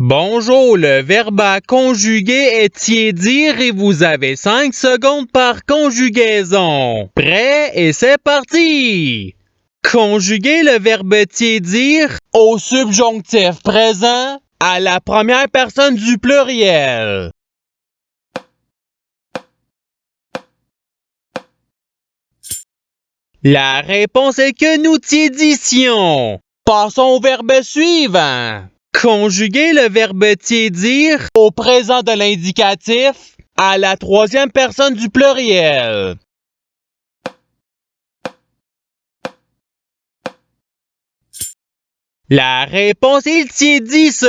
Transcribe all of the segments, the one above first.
Bonjour, le verbe à conjuguer est tiédir et vous avez 5 secondes par conjugaison. Prêt et c'est parti! Conjuguez le verbe tiédir au subjonctif présent à la première personne du pluriel. La réponse est que nous tiédissions. Passons au verbe suivant. Conjuguez le verbe tiédir au présent de l'indicatif à la troisième personne du pluriel. La réponse est il tiédisse.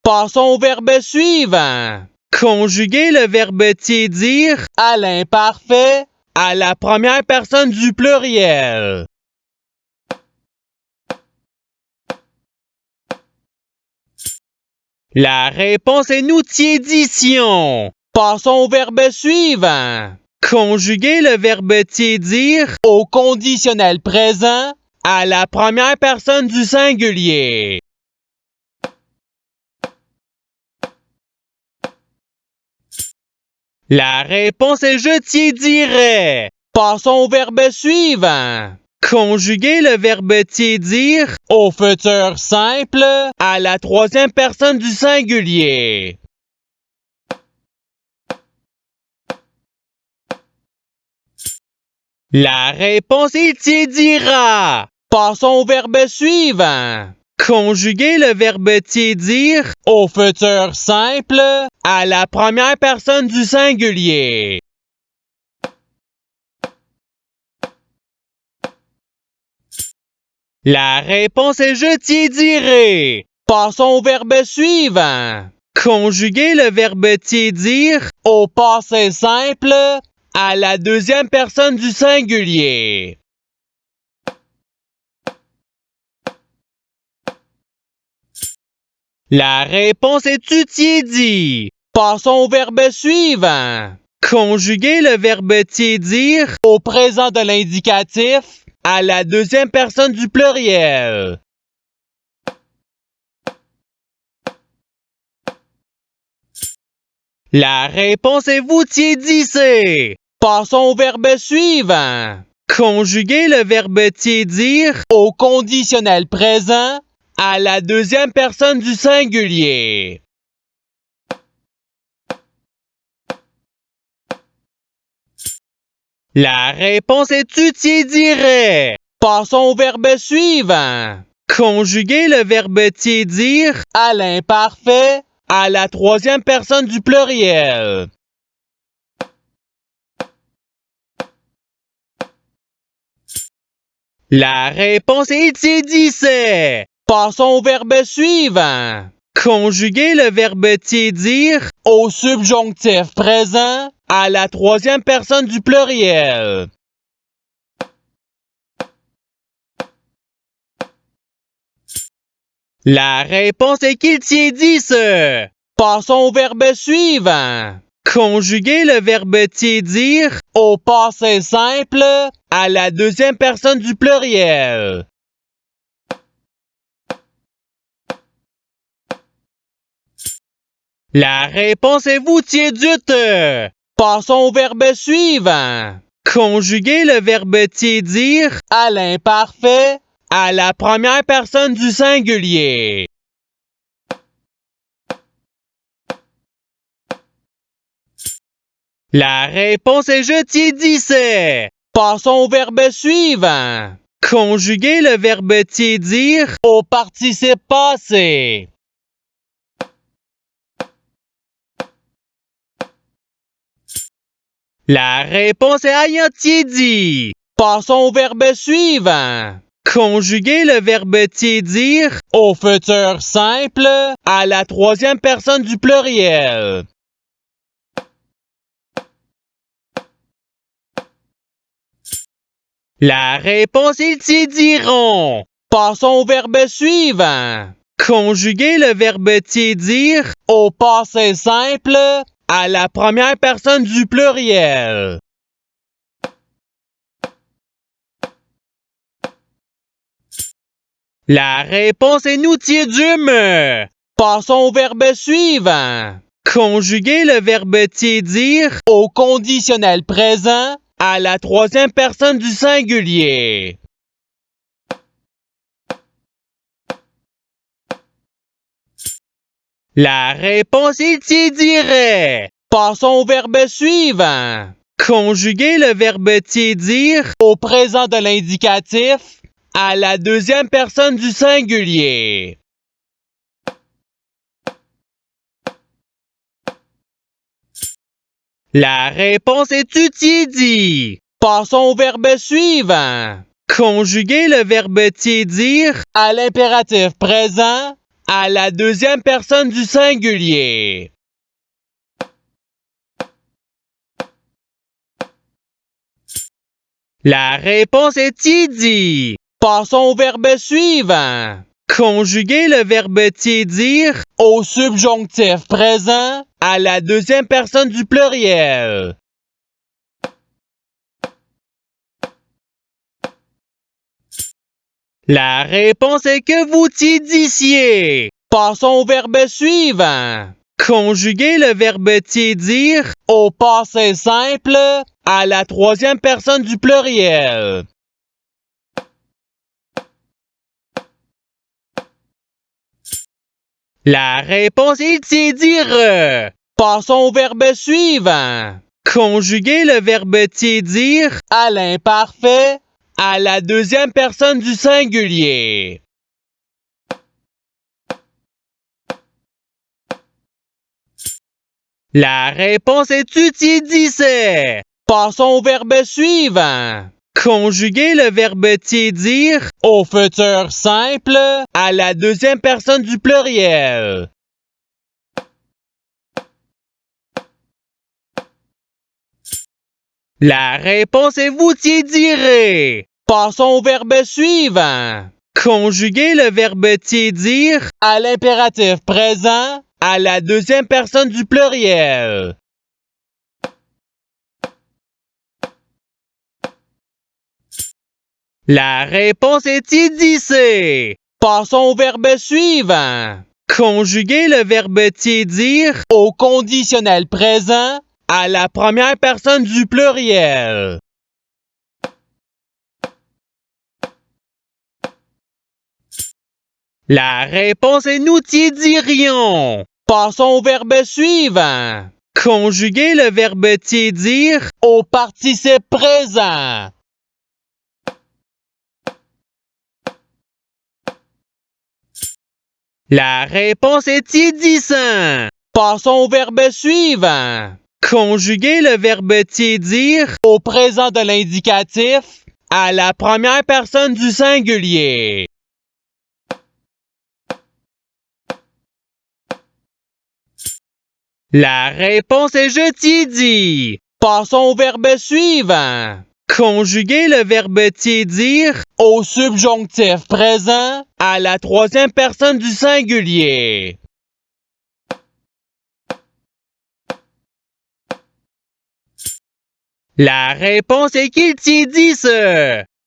Passons au verbe suivant. Conjuguez le verbe tiédir à l'imparfait à la première personne du pluriel. La réponse est nous tiédissions. Passons au verbe suivant. Conjuguez le verbe tiédir au conditionnel présent à la première personne du singulier. La réponse est je tiédirais. Passons au verbe suivant. Conjuguez le verbe tiédir au futur simple à la troisième personne du singulier. La réponse est tiédira. Passons au verbe suivant. Conjuguez le verbe tiédir au futur simple à la première personne du singulier. La réponse est je tiédirai. Passons au verbe suivant. Conjuguez le verbe tiédir au passé simple à la deuxième personne du singulier. La réponse est tu tiédis. Passons au verbe suivant. Conjuguez le verbe tiédir au présent de l'indicatif à la deuxième personne du pluriel. La réponse est vous tiédissez. Passons au verbe suivant. Conjuguez le verbe tiédir au conditionnel présent à la deuxième personne du singulier. La réponse est tu tiédirais. Passons au verbe suivant. Conjuguez le verbe tiédir à l'imparfait à la troisième personne du pluriel. La réponse est tiédissait. Passons au verbe suivant. Conjuguez le verbe tiédir au subjonctif présent à la troisième personne du pluriel. La réponse est qu'il tiédisse. Passons au verbe suivant. Conjuguez le verbe tiédir au passé simple à la deuxième personne du pluriel. La réponse est vous tiédute. Passons au verbe suivant. Conjuguez le verbe tiédir à l'imparfait à la première personne du singulier. La réponse est je tiédissais. Passons au verbe suivant. Conjuguez le verbe tiédir au participe passé. La réponse est ayant tiédi. Passons au verbe suivant. Conjuguez le verbe tiédir au futur simple à la troisième personne du pluriel. La réponse est tiédiront. Passons au verbe suivant. Conjuguez le verbe tiédir au passé simple à la première personne du pluriel. La réponse est nous tiédûmes. Passons au verbe suivant. Conjuguer le verbe tiédir au conditionnel présent à la troisième personne du singulier. La réponse est tiédirait. Passons au verbe suivant. Conjuguer le verbe tiédir au présent de l'indicatif à la deuxième personne du singulier. La réponse est tiédi. Passons au verbe suivant. Conjuguer le verbe tiédir à l'impératif présent à la deuxième personne du singulier. La réponse est tiédi. Passons au verbe suivant. Conjuguer le verbe tiédir au subjonctif présent à la deuxième personne du pluriel. La réponse est que vous tiédissiez. Passons au verbe suivant. Conjuguer le verbe tiédir au passé simple à la troisième personne du pluriel. La réponse est tiédir. Passons au verbe suivant. Conjuguer le verbe tiédir à l'imparfait à la deuxième personne du singulier. La réponse est tiédissait. Passons au verbe suivant. Conjuguer le verbe tiédir au futur simple à la deuxième personne du pluriel. La réponse est vous tiédirez. Passons au verbe suivant. Conjuguer le verbe tiédir à l'impératif présent à la deuxième personne du pluriel. La réponse est tiédissée. Passons au verbe suivant. Conjuguer le verbe tiédir au conditionnel présent à la première personne du pluriel. La réponse est nous tiédirions. Passons au verbe suivant. Conjuguer le verbe tiédir au participe présent. La réponse est tiédissant. Passons au verbe suivant. Conjuguer le verbe tiédir au présent de l'indicatif à la première personne du singulier. La réponse est je tiédis. Passons au verbe suivant. Conjuguer le verbe tiédir au subjonctif présent à la troisième personne du singulier. La réponse est qu'il tiédisse.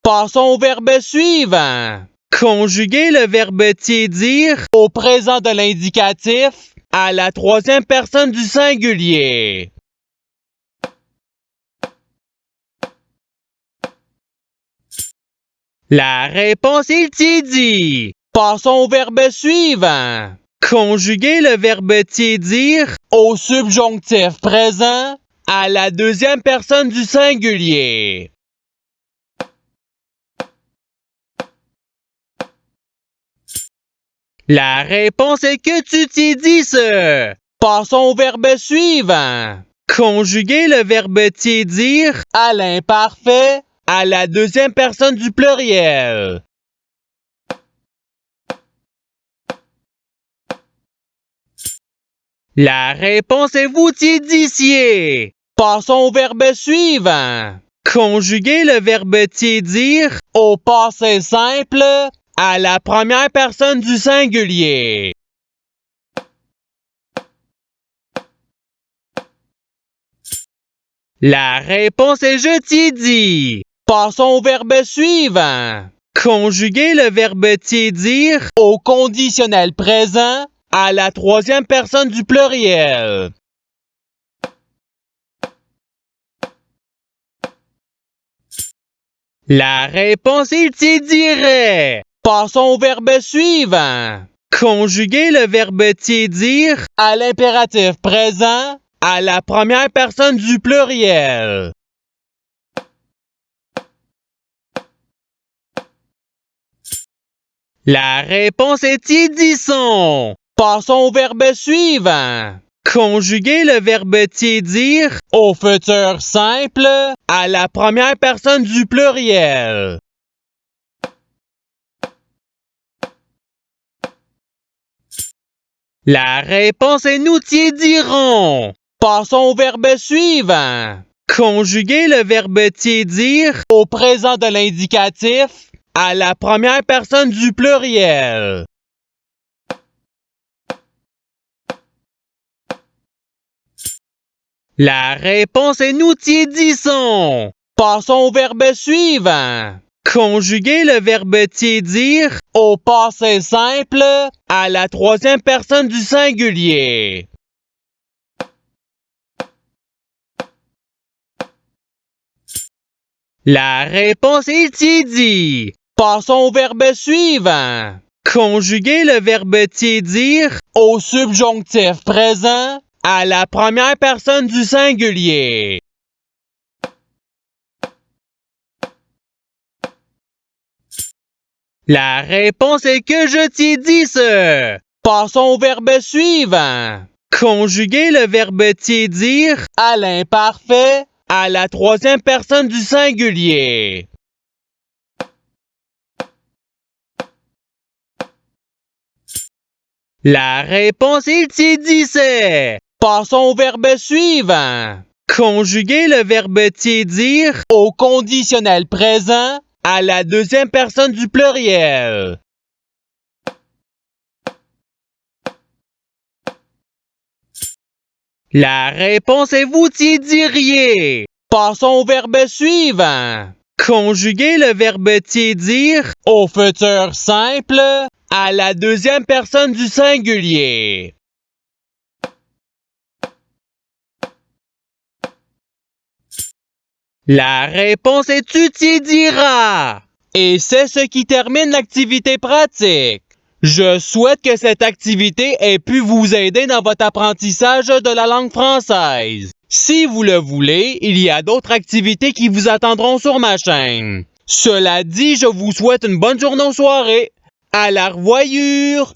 Passons au verbe suivant. Conjuguer le verbe tiédir au présent de l'indicatif à la troisième personne du singulier. La réponse est tiédi. Passons au verbe suivant. Conjuguer le verbe tiédir au subjonctif présent à la deuxième personne du singulier. La réponse est que tu tiédisses. Passons au verbe suivant. Conjuguer le verbe tiédir à l'imparfait à la deuxième personne du pluriel. La réponse est vous tiédissiez. Passons au verbe suivant. Conjuguer le verbe tiédir au passé simple à la première personne du singulier. La réponse est je tiédis. Passons au verbe suivant. Conjuguer le verbe tiédir au conditionnel présent à la troisième personne du pluriel. La réponse est tiédirait. Passons au verbe suivant. Conjuguer le verbe tiédir à l'impératif présent à la première personne du pluriel. La réponse est tiédisson. Passons au verbe suivant. Conjuguer le verbe tiédir au futur simple à la première personne du pluriel. La réponse est nous tiédirons. Passons au verbe suivant. Conjuguer le verbe tiédir au présent de l'indicatif à la première personne du pluriel. La réponse est nous tiédissons. Passons au verbe suivant. Conjuguer le verbe tiédir au passé simple à la troisième personne du singulier. La réponse est tiédi. Passons au verbe suivant. Conjuguer le verbe tiédir au subjonctif présent à la première personne du singulier. La réponse est que je t'ai dit ce. Passons au verbe suivant. Conjuguer le verbe tiédir à l'imparfait à la troisième personne du singulier. La réponse est tiédissait. Passons au verbe suivant. Conjuguer le verbe tiédir au conditionnel présent à la deuxième personne du pluriel. La réponse est vous tiédiriez. Passons au verbe suivant. Conjuguer le verbe tiédir au futur simple à la deuxième personne du singulier. La réponse est tu tiédiras. Et c'est ce qui termine l'activité pratique. Je souhaite que cette activité ait pu vous aider dans votre apprentissage de la langue française. Si vous le voulez, il y a d'autres activités qui vous attendront sur ma chaîne. Cela dit, je vous souhaite une bonne journée ou soirée. À la revoyure!